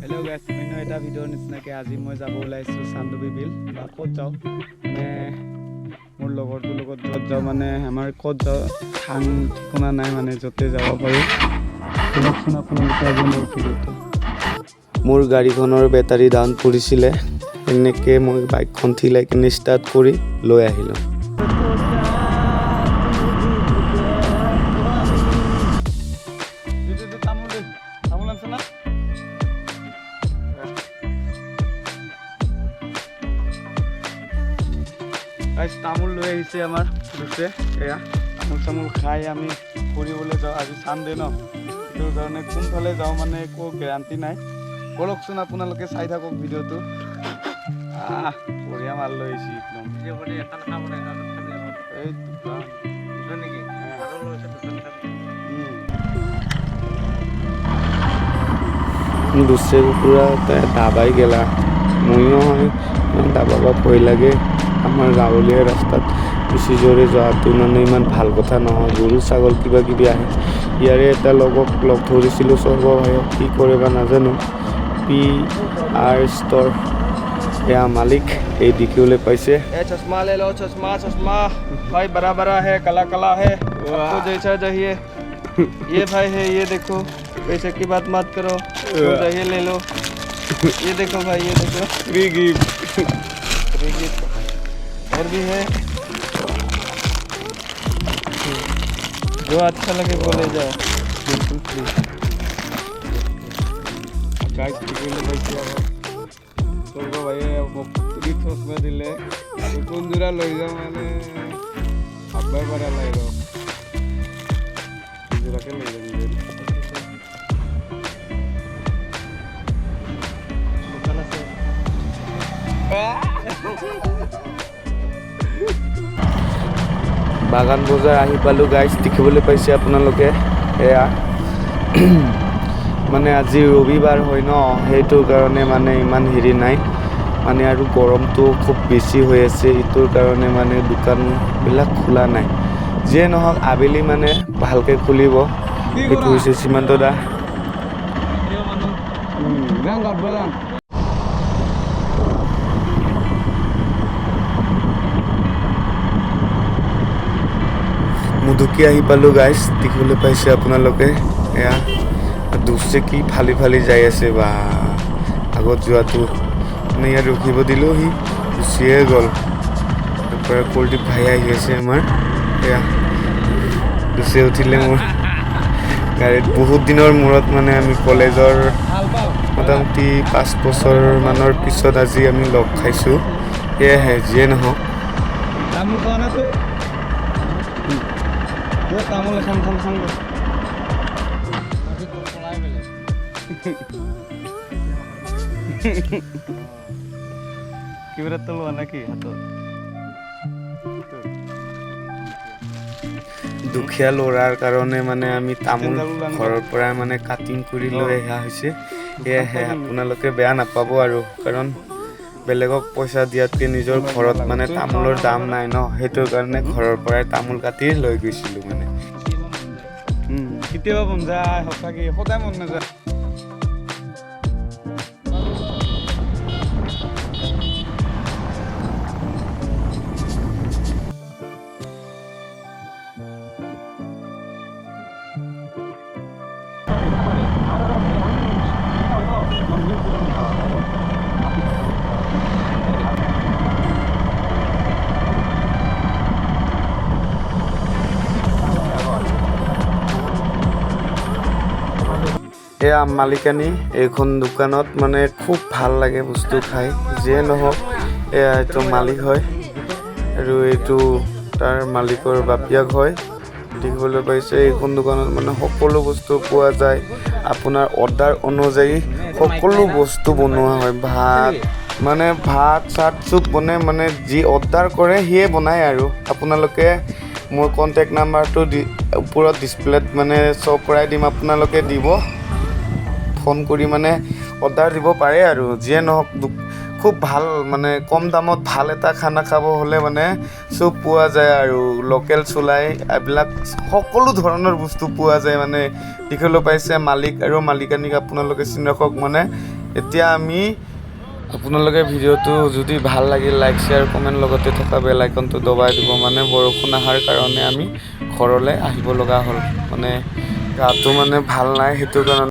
hello guys मैं এটা ভিডিওৰ নিচিনাকৈ আজি মই যাব ওলাইছোঁ চান্দুবি বিল বা ক'ত যাওঁ মানে মোৰ লগৰটোৰ লগত য'ত যাওঁ মানে আমাৰ ক'ত যাওঁ ঠাং ঠিকনা নাই মানে য'তে যাব পাৰোঁ শুনকচোন আপোনালোকে আজি মোৰ ভিডিঅ'টো মোৰ গাড়ীখনৰ বেটাৰী ডাউন পৰিছিলে এনেকৈ মই বাইকখন ঠিলাই কিনে ষ্টাৰ্ট কৰি লৈ আহিলোঁ তামোল লৈ আহিছে আমাৰ দুছে এয়া তামোল খাই আমি ফুৰিবলৈ যাওঁ আজি চানডে ন সেইটো কাৰণে কোনফালে যাওঁ মানে একো গেৰাণ্টি নাই কৰকচোন আপোনালোকে চাই থাকক ভিডিঅ'টো বঢ়িয়া মাল লৈ আহিছে একদম দুছে পুৰা দাবাই গেলা ময়ো হয় দাবাব ভয় লাগে আমাৰ গাঁৱলীয়া ৰাস্তাত বেছি জোৰে যোৱাটো মানে ইমান ভাল কথা নহয় গৰু ছাগল কিবা কিবি আহে ইয়াৰে এটা লগক লগ ধৰিছিলোঁ স্বৰ্গ ভাইক কি কৰে বা নাজানো PR ষ্ট'ৰ এয়া মালিক এই দেখিবলৈ পাইছে चश्मा ले लो चश्मा भाई बड़ा बड़ा है काला है आपको जैसा चाहिए ये भाई है ये देखो पैसे की बात मत करो जो चाहिए ले लो ये देखो भाई ये देखो फ्री गिफ्ट और भी है जो अच्छा लगे वो ले जाओ बिल्कुल फ्री गाइस टिकले पाइছে স্বৰ্গ ভাইয়ে মোক ফ্ৰী চশমা দিলে আৰু কোনজোৰা লৈ যাওঁ মানে ভাববাই পৰা নাই ৰ জোৰাকে লৈ যাম দোকান আছে বাগান বজাৰ আহি পালোঁ গাইছ দেখিবলৈ পাইছে আপোনালোকে এয়া মানে আজি ৰবিবাৰ হয় ন সেইটো কাৰণে মানে ইমান হেৰি নাই মানে আৰু গৰমটো খুব বেছি হৈ আছে ইটোৰ কাৰণে মানে দোকানবিলাক খোলা নাই যিয়ে নহওক আবেলি মানে ভালকৈ খুলিব এইটো হৈছে সীমান্ত দা মুদুকি আহি পালোঁ গাইছ দেখিবলৈ পাইছে আপোনালোকে এয়া দুছে কি ফালি যাই আছে বা আগত যোৱাটো মানে ইয়াত ৰখিব দিলোঁ সি গুচিয়ে গ'ল তাৰপৰা কুলদীপ ভাই আহি আছে আমাৰ এয়া দুছে উঠিলে মোৰ গাড়ীত বহুত দিনৰ মূৰত মানে আমি কলেজৰ মোটামুটি 5 বছৰমানৰ পিছত আজি আমি লগ খাইছোঁ সেয়াহে যিয়ে নহওক তামোল এখন কিবা তলোৱা নাকি হাতত দুখীয়া ল'ৰাৰ কাৰণে মানে আমি তামোল ঘৰৰ পৰা মানে কাটিং কৰি লৈ অহা হৈছে সেয়েহে আপোনালোকে বেয়া নাপাব আৰু কাৰণ বেলেগক পইচা দিয়াতকৈ নিজৰ ঘৰত মানে তামোলৰ দাম নাই ন সেইটোৰ কাৰণে ঘৰৰ পৰাই তামোল কাটি লৈ গৈছিলোঁ মানে কেতিয়াবা মন যায় সঁচাকৈ সদায় মন নাযায় এয়া মালিকানী এইখন দোকানত মানে খুব ভাল লাগে বস্তু খাই যিয়ে নহওক এয়া এইটো মালিক হয় আৰু এইটো তাৰ মালিকৰ বাপিয়াক হয় দেখিবলৈ পাইছে এইখন দোকানত মানে সকলো বস্তু পোৱা যায় আপোনাৰ অৰ্ডাৰ অনুযায়ী সকলো বস্তু বনোৱা হয় ভাত চাত চব বনাই মানে যি অৰ্ডাৰ কৰে সিয়ে বনায় আৰু আপোনালোকে মোৰ কণ্টেক্ট নাম্বাৰটো ওপৰত ডিছপ্লেত মানে শ্ব' কৰাই দিম আপোনালোকে দিব ফোন কৰি মানে অৰ্ডাৰ দিব পাৰে আৰু যিয়ে নহওক খুব ভাল মানে কম দামত ভাল এটা খানা খাব হ'লে মানে চব পোৱা যায় আৰু লোকেল চুলাই এইবিলাক সকলো ধৰণৰ বস্তু পোৱা যায় মানে দেখিবলৈ পাইছে মালিক আৰু মালিকানীক আপোনালোকে চিনি ৰাখক মানে এতিয়া আমি আপোনালোকে ভিডিঅ'টো যদি ভাল লাগিল লাইক শ্বেয়াৰ কমেণ্ট লগতে থকা বেল আইকনটো দবাই দিব মানে বৰষুণ অহাৰ কাৰণে আমি ঘৰলৈ আহিব লগা হ'ল মানে গাটো মানে ভাল নাই সেইটো কাৰণে